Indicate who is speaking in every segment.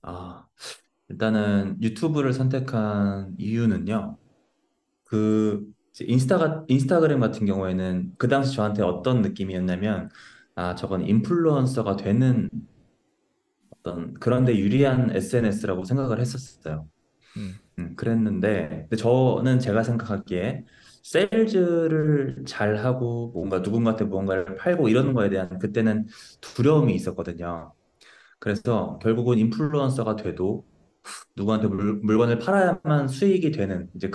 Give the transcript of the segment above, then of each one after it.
Speaker 1: 아, 일단은 유튜브를 선택한 이유는요. 이제 인스타그램 같은 경우에는 그 당시 저한테 어떤 느낌이었냐면, 아, 저건 인플루언서가 되는 어떤 그런데 유리한 SNS라고 생각을 했었어요.
Speaker 2: 음,
Speaker 1: 그랬는데, 근데 저는 제가 생각하기에 세일즈를 잘하고 뭔가 누군가한테 무언가를 팔고 이러는 거에 대한 그때는 두려움이 있었거든요. 그래서 결국은 인플루언서가 돼도 누구한테 물건을 팔아야만 수익이 되는 이제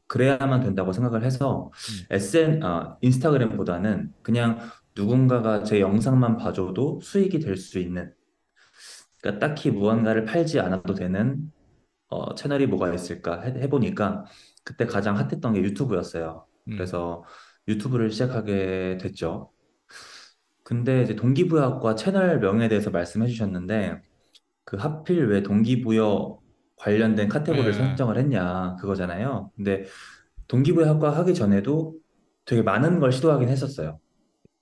Speaker 1: 그래야만 된다고 생각을 해서
Speaker 2: 음,
Speaker 1: 인스타그램보다는 그냥 누군가가 제 영상만 봐줘도 수익이 될 수 있는, 그러니까 딱히 무언가를 팔지 않아도 되는 채널이 뭐가 있을까 해보니까 그때 가장 핫했던 게 유튜브였어요.
Speaker 2: 음,
Speaker 1: 그래서 유튜브를 시작하게 됐죠. 근데 이제 동기부여학과 채널 명에 대해서 말씀해 주셨는데 그 하필 왜 동기부여 관련된 카테고리를
Speaker 2: 에,
Speaker 1: 선정을 했냐 그거잖아요. 근데 동기부여학과 하기 전에도 되게 많은 걸 시도하긴 했었어요.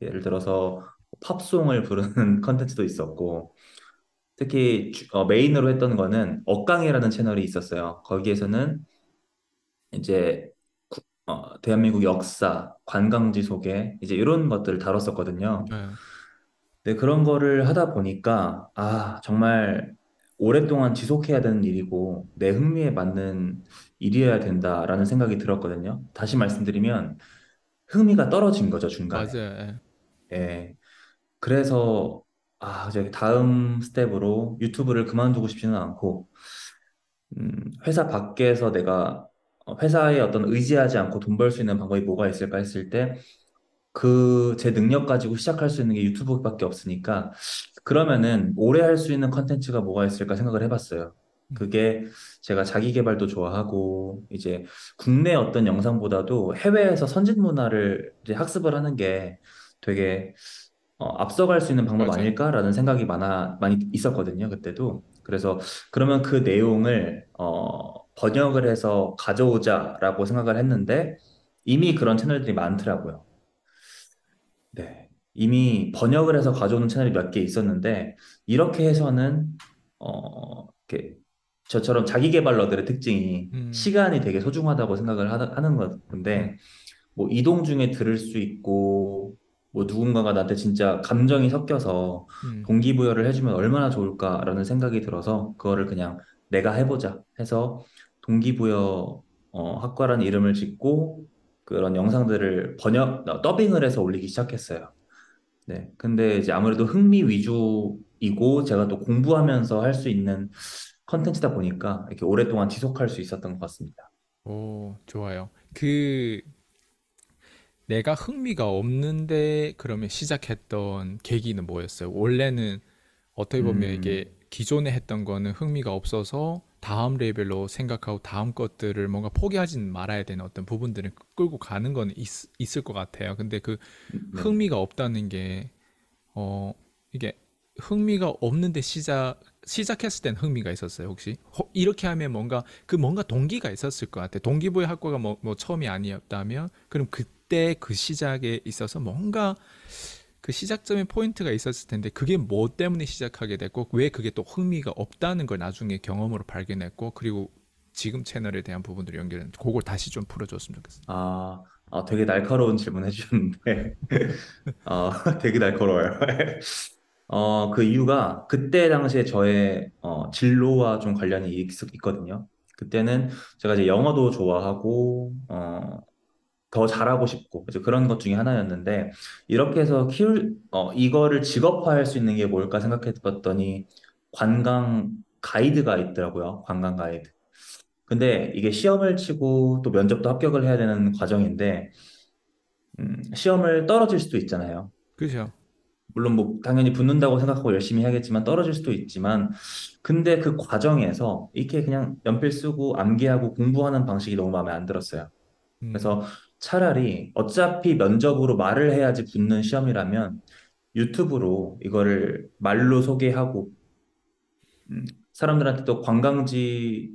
Speaker 1: 예를 들어서 팝송을 부르는 컨텐츠도 있었고 특히 메인으로 했던 거는 억강이라는 채널이 있었어요. 거기에서는 이제 대한민국 역사, 관광지 소개 이제 이런 것들을 다뤘었거든요.
Speaker 2: 에,
Speaker 1: 근데 그런 거를 하다 보니까 아 정말 오랫동안 지속해야 되는 일이고 내 흥미에 맞는 일이어야 된다라는 생각이 들었거든요. 다시 말씀드리면 흥미가 떨어진 거죠, 중간에.
Speaker 2: 맞아요. 에.
Speaker 1: 예. 그래서 이제 다음 스텝으로 유튜브를 그만두고 싶지는 않고 회사 밖에서 내가 회사에 어떤 의지하지 않고 돈 벌 수 있는 방법이 뭐가 있을까 했을 때 제 능력 가지고 시작할 수 있는 게 유튜브밖에 없으니까 그러면은 오래 할 수 있는 컨텐츠가 뭐가 있을까 생각을 해봤어요.
Speaker 2: 음,
Speaker 1: 그게 제가 자기 개발도 좋아하고 이제 국내 어떤 영상보다도 해외에서 선진 문화를 이제 학습을 하는 게 되게 앞서갈 수 있는 방법
Speaker 2: 맞아요.
Speaker 1: 아닐까라는 생각이 많이 있었거든요, 그때도. 그래서 그러면 그 내용을 번역을 해서 가져오자라고 생각을 했는데 이미 그런 채널들이 많더라고요. 네. 이미 번역을 해서 가져오는 채널이 몇 개 있었는데, 이렇게 해서는, 이렇게, 저처럼 자기 개발러들의 특징이
Speaker 2: 음,
Speaker 1: 시간이 되게 소중하다고 생각을 하는
Speaker 2: 음,
Speaker 1: 건데, 뭐 이동 중에 들을 수 있고, 뭐 누군가가 나한테 진짜 감정이 섞여서
Speaker 2: 음.
Speaker 1: 동기부여를 해주면 얼마나 좋을까라는 생각이 들어서, 그거를 그냥 내가 해보자 해서 동기부여 학과라는 이름을 짓고, 그런 영상들을 더빙을 해서 올리기 시작했어요. 네. 근데 이제 아무래도 흥미 위주이고 제가 또 공부하면서 할 수 있는 컨텐츠다 보니까 이렇게 오랫동안 지속할 수 있었던 것 같습니다.
Speaker 2: 오, 좋아요. 내가 흥미가 없는데 그러면 시작했던 계기는 뭐였어요? 원래는 어떻게 보면 이게
Speaker 1: 음,
Speaker 2: 기존에 했던 거는 흥미가 없어서 다음 레벨로 생각하고 다음 것들을 뭔가 포기하진 말아야 되는 어떤 부분들을 끌고 가는 건 있을 것 같아요. 근데 그
Speaker 1: 네.
Speaker 2: 흥미가 없다는 게, 이게 흥미가 없는데 시작했을 땐 흥미가 있었어요, 혹시? 이렇게 하면 뭔가 동기가 있었을 것 같아요. 동기부여 학과가 뭐 처음이 아니었다면, 그럼 그때 그 시작에 있어서 뭔가 그 시작점의 포인트가 있었을 텐데 그게 뭐 때문에 시작하게 됐고 왜 그게 또 흥미가 없다는 걸 나중에 경험으로 발견했고 그리고 지금 채널에 대한 부분들을 연결했는데 그걸 다시 좀 풀어줬으면 좋겠어요.
Speaker 1: 되게 날카로운 질문 해주셨는데, 되게 날카로워요. 그 이유가 그때 당시에 저의 진로와 좀 관련이 있거든요. 그때는 제가 이제 영어도 좋아하고, 더 잘하고 싶고 이제 그런 것 중에 하나였는데 이렇게 해서 이거를 직업화할 수 있는 게 뭘까 생각해 봤더니 관광 가이드가 있더라고요. 관광 가이드. 근데 이게 시험을 치고 또 면접도 합격을 해야 되는 과정인데 시험을 떨어질 수도 있잖아요.
Speaker 2: 그죠?
Speaker 1: 물론 뭐 당연히 붙는다고 생각하고 열심히 해야겠지만 떨어질 수도 있지만 근데 그 과정에서 이렇게 그냥 연필 쓰고 암기하고 공부하는 방식이 너무 마음에 안 들었어요.
Speaker 2: 음,
Speaker 1: 그래서 차라리 어차피 면접으로 말을 해야지 붙는 시험이라면 유튜브로 이거를 말로 소개하고 사람들한테 또 관광지에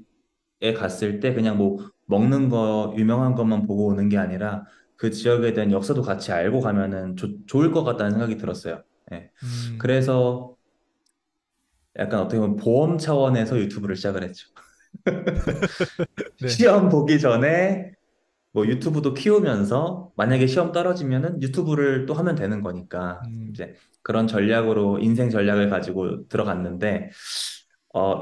Speaker 1: 갔을 때 그냥 뭐 먹는 거 유명한 것만 보고 오는 게 아니라 그 지역에 대한 역사도 같이 알고 가면은 좋을 것 같다는 생각이 들었어요. 예.
Speaker 2: 음,
Speaker 1: 그래서 약간 어떻게 보면 보험 차원에서 유튜브를 시작을 했죠.
Speaker 2: 네.
Speaker 1: 시험 보기 전에 뭐 유튜브도 키우면서 만약에 시험 떨어지면은 유튜브를 또 하면 되는 거니까
Speaker 2: 음,
Speaker 1: 이제 그런 전략으로 인생 전략을 가지고 들어갔는데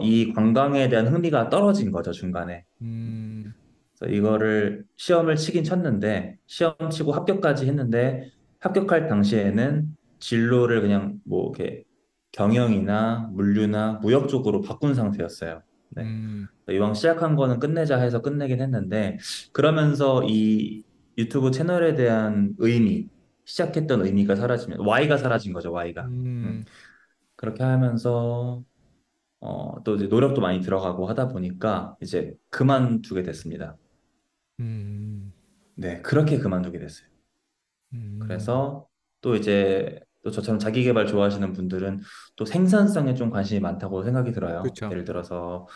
Speaker 1: 이 관광에 대한 흥미가 떨어진 거죠, 중간에.
Speaker 2: 음,
Speaker 1: 그래서 이거를 시험을 치긴 쳤는데 시험 치고 합격까지 했는데 합격할 당시에는 진로를 그냥 뭐 이렇게 경영이나 물류나 무역 쪽으로 바꾼 상태였어요. 네.
Speaker 2: 음,
Speaker 1: 이왕 시작한 거는 끝내자 해서 끝내긴 했는데 그러면서 이 유튜브 채널에 대한 의미, 시작했던 의미가 사라지면 Y가 사라진 거죠, Y가.
Speaker 2: 음,
Speaker 1: 그렇게 하면서 또 이제 노력도 많이 들어가고 하다 보니까 이제 그만두게 됐습니다.
Speaker 2: 음,
Speaker 1: 네, 그렇게 그만두게 됐어요.
Speaker 2: 음,
Speaker 1: 그래서 또 이제 또 저처럼 자기 개발 좋아하시는 분들은 또 생산성에 좀 관심이 많다고 생각이 들어요.
Speaker 2: 그쵸.
Speaker 1: 예를 들어서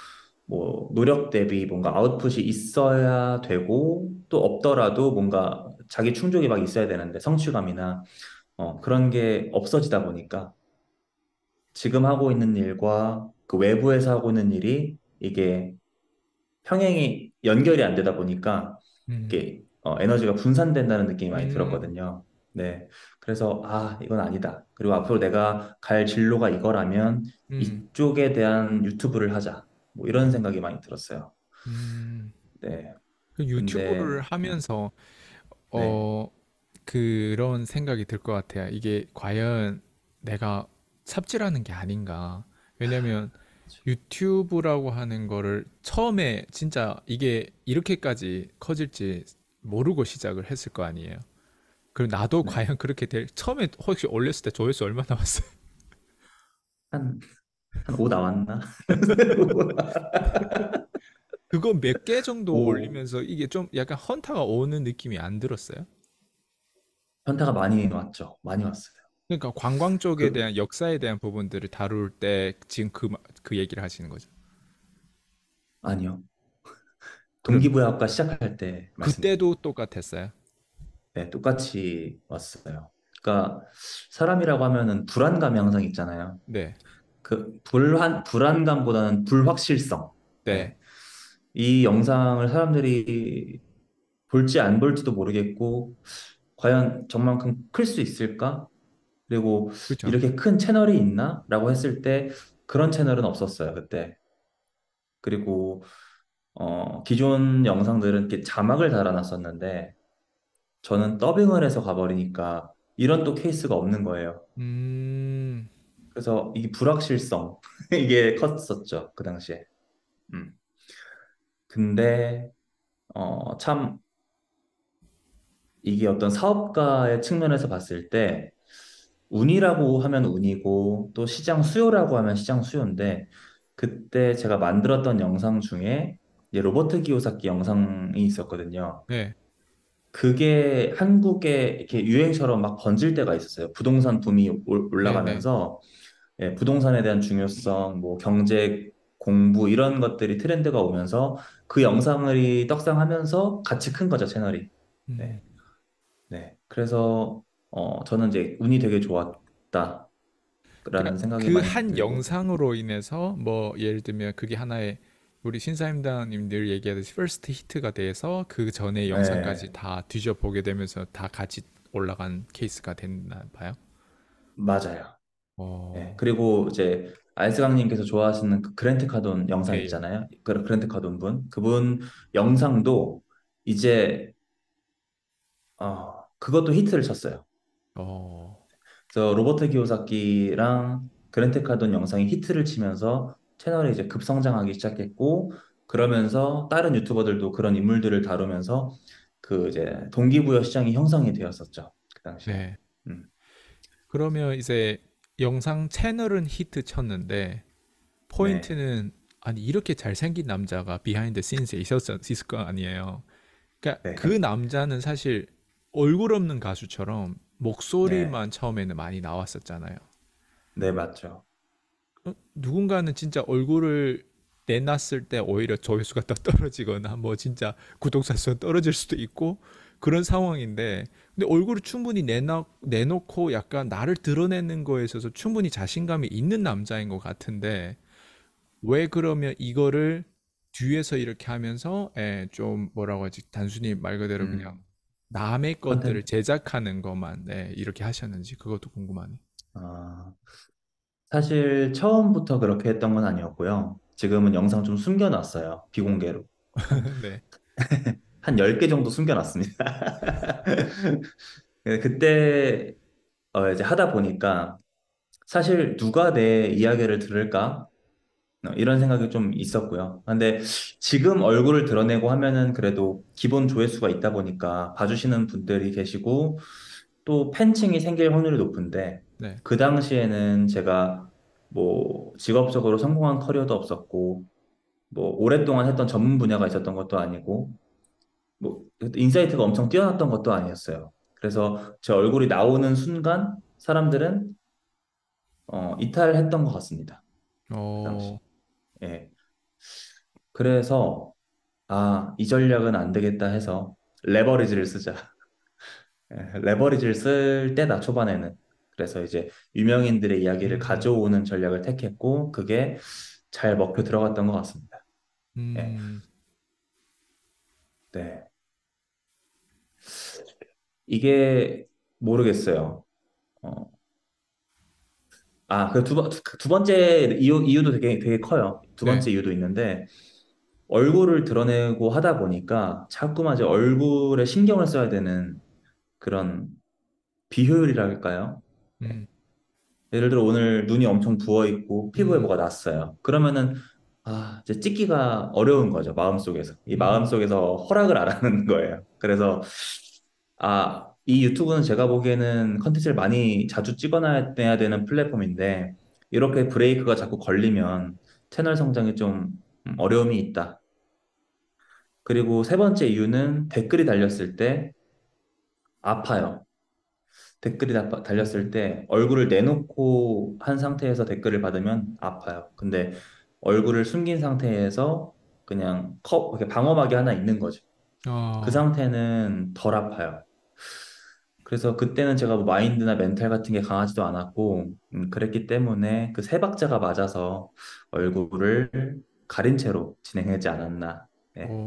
Speaker 1: 뭐 노력 대비 뭔가 아웃풋이 있어야 되고 또 없더라도 뭔가 자기 충족이 막 있어야 되는데 성취감이나 그런 게 없어지다 보니까 지금 하고 있는 일과 그 외부에서 하고 있는 일이 이게 평행이 연결이 안 되다 보니까
Speaker 2: 음,
Speaker 1: 이게 에너지가 분산된다는 느낌이 많이
Speaker 2: 음,
Speaker 1: 들었거든요. 네. 그래서 아, 이건 아니다. 그리고 앞으로 내가 갈 진로가 이거라면
Speaker 2: 음,
Speaker 1: 이쪽에 대한 유튜브를 하자. 뭐 이런 생각이 많이 들었어요.
Speaker 2: 음.
Speaker 1: 네.
Speaker 2: 그 유튜브를
Speaker 1: 근데
Speaker 2: 하면서
Speaker 1: 네.
Speaker 2: 어 그런 생각이 들 것 같아요. 이게 과연 내가 삽질하는 게 아닌가? 왜냐면 유튜브라고 하는 거를 처음에 진짜 이게 이렇게까지 커질지 모르고 시작을 했을 거 아니에요. 그리고 나도
Speaker 1: 네.
Speaker 2: 과연 그렇게 될 처음에 혹시 올렸을 때 조회수 얼마 나왔어요?
Speaker 1: 한, 한 5 나왔나?
Speaker 2: 그거 몇 개 정도
Speaker 1: 5,
Speaker 2: 올리면서 이게 좀 약간 헌타가 오는 느낌이 안 들었어요?
Speaker 1: 현타가 많이 왔죠. 많이 왔어요.
Speaker 2: 그러니까 관광 쪽에
Speaker 1: 그,
Speaker 2: 대한 역사에 대한 부분들을 다룰 때 지금 그 얘기를 하시는 거죠.
Speaker 1: 아니요.
Speaker 2: 그러면
Speaker 1: 동기부여학과 시작할 때 말씀드려요.
Speaker 2: 그때도 똑같았어요.
Speaker 1: 네, 똑같이 왔어요. 그러니까 사람이라고 하면은 불안감이 항상 있잖아요.
Speaker 2: 네,
Speaker 1: 그 불안감보다는 불확실성.
Speaker 2: 네,
Speaker 1: 네. 이 영상을 사람들이 볼지 안 볼지도 모르겠고, 과연 저만큼 클 수 있을까? 그리고
Speaker 2: 그렇죠.
Speaker 1: 이렇게 큰 채널이 있나? 라고 했을 때 그런 채널은 없었어요, 그때. 그리고 기존 영상들은 이렇게 자막을 달아놨었는데 저는 더빙을 해서 가버리니까 이런 또 케이스가 없는 거예요.
Speaker 2: 음,
Speaker 1: 그래서 이 불확실성 이게 컸었죠, 그 당시에. 음. 근데 참 이게 어떤 사업가의 측면에서 봤을 때 운이라고 하면 운이고 또 시장 수요라고 하면 시장 수요인데 그때 제가 만들었던 영상 중에 이제 로버트 기요사키 영상이 있었거든요.
Speaker 2: 네,
Speaker 1: 그게 한국에 이렇게 유행처럼 막 번질 때가 있었어요. 부동산 붐이
Speaker 2: 네, 네.
Speaker 1: 올라가면서 예, 부동산에 대한 중요성, 뭐 경제 공부 이런 것들이 트렌드가 오면서 그 영상을 떡상하면서 같이 큰 거죠, 채널이.
Speaker 2: 음.
Speaker 1: 네. 네. 그래서 저는 이제 운이 되게 좋았다라는
Speaker 2: 그러니까
Speaker 1: 생각이
Speaker 2: 그
Speaker 1: 많이
Speaker 2: 한
Speaker 1: 들고,
Speaker 2: 영상으로 인해서 뭐 예를 들면 그게 하나의 우리 신사임당님들 얘기하듯이 퍼스트 히트가 돼서 그 전에 영상까지
Speaker 1: 네,
Speaker 2: 다 뒤져보게 되면서 다 같이 올라간 케이스가 됐나 봐요.
Speaker 1: 맞아요. 네.
Speaker 2: 어,
Speaker 1: 그리고 이제 알스강님께서 좋아하시는 그 그랜트 카돈 영상
Speaker 2: 네.
Speaker 1: 있잖아요. 그랜트 카돈 그분 영상도 이제 그것도 히트를 쳤어요.
Speaker 2: 어,
Speaker 1: 그래서 로버트 기요사키랑 그랜트 카돈 영상이 히트를 치면서 채널이 이제 급성장하기 시작했고 그러면서 다른 유튜버들도 그런 인물들을 다루면서 그 이제 동기부여 시장이 형성이 되었었죠. 그 당시에.
Speaker 2: 네.
Speaker 1: 음.
Speaker 2: 그러면 이제 영상 채널은 히트 쳤는데
Speaker 1: 네.
Speaker 2: 포인트는 아니 이렇게 잘생긴 남자가 비하인드 씬스에 있을 거 아니에요. 그러니까 그
Speaker 1: 네.
Speaker 2: 남자는 사실 얼굴 없는 가수처럼
Speaker 1: 네.
Speaker 2: 목소리만 처음에는 많이 나왔었잖아요.
Speaker 1: 네, 맞죠.
Speaker 2: 누군가는 진짜 얼굴을 내놨을 때 오히려 조회수가 더 떨어지거나 뭐 진짜 구독자 수가 떨어질 수도 있고 그런 상황인데, 근데 얼굴을 충분히 내놓고 약간 나를 드러내는 거에 있어서 충분히 자신감이 있는 남자인 것 같은데, 왜 그러면 이거를 뒤에서 이렇게 하면서, 좀 뭐라고 하지, 단순히 말 그대로 그냥
Speaker 1: 음,
Speaker 2: 남의 것들을
Speaker 1: 컨텐츠.
Speaker 2: 제작하는 것만, 이렇게 하셨는지 그것도 궁금하네.
Speaker 1: 아, 사실 처음부터 그렇게 했던 건 아니었고요. 지금은 영상 좀 숨겨놨어요. 비공개로. 한,
Speaker 2: 네,
Speaker 1: 한 10개 정도 숨겨놨습니다. 그때 이제 하다 보니까 사실 누가 내 이야기를 들을까? 이런 생각이 좀 있었고요. 근데 지금 얼굴을 드러내고 하면은 그래도 기본 조회수가 있다 보니까 봐주시는 분들이 계시고 또 팬층이 생길 확률이 높은데
Speaker 2: 네,
Speaker 1: 그 당시에는 제가 뭐 직업적으로 성공한 커리어도 없었고 뭐 오랫동안 했던 전문 분야가 있었던 것도 아니고 뭐 인사이트가 엄청 뛰어났던 것도 아니었어요. 그래서 제 얼굴이 나오는 순간 사람들은 이탈했던 것 같습니다. 그 당시.
Speaker 2: 어,
Speaker 1: 예. 그래서 이 전략은 안 되겠다 해서 레버리지를 쓰자. 예, 레버리지를 쓸 때다, 초반에는. 그래서 이제 유명인들의 이야기를
Speaker 2: 음,
Speaker 1: 가져오는 전략을 택했고, 그게 잘 먹혀 들어갔던 것 같습니다. 예,
Speaker 2: 음,
Speaker 1: 네. 이게 모르겠어요. 어, 두 번째 이유도 되게 커요. 두
Speaker 2: 네,
Speaker 1: 번째 이유도 있는데, 얼굴을 드러내고 하다 보니까 자꾸만 이제 얼굴에 신경을 써야 되는 그런 비효율이랄까요? 예.
Speaker 2: 음,
Speaker 1: 예를 들어 오늘 눈이 엄청 부어 있고 피부에
Speaker 2: 음,
Speaker 1: 뭐가 났어요. 그러면은 이제 찍기가 어려운 거죠. 마음속에서. 이
Speaker 2: 음,
Speaker 1: 마음속에서 허락을 안 하는 거예요. 그래서 이 유튜브는 제가 보기에는 컨텐츠를 많이 자주 찍어놔야 되는 플랫폼인데 이렇게 브레이크가 자꾸 걸리면 채널 성장에 좀 어려움이 있다. 그리고 세 번째 이유는 댓글이 달렸을 때 아파요. 달렸을
Speaker 2: 음,
Speaker 1: 때 얼굴을 내놓고 한 상태에서 댓글을 받으면 아파요. 근데 얼굴을 숨긴 상태에서 그냥 이렇게 방어막이 하나 있는 거죠. 그
Speaker 2: 아,
Speaker 1: 상태는 덜 아파요. 그래서 그때는 제가 뭐 마인드나 멘탈 같은 게 강하지도 않았고, 그랬기 때문에 그 세 박자가 맞아서 얼굴을 가린 채로 진행하지 않았나.
Speaker 2: 어,
Speaker 1: 네.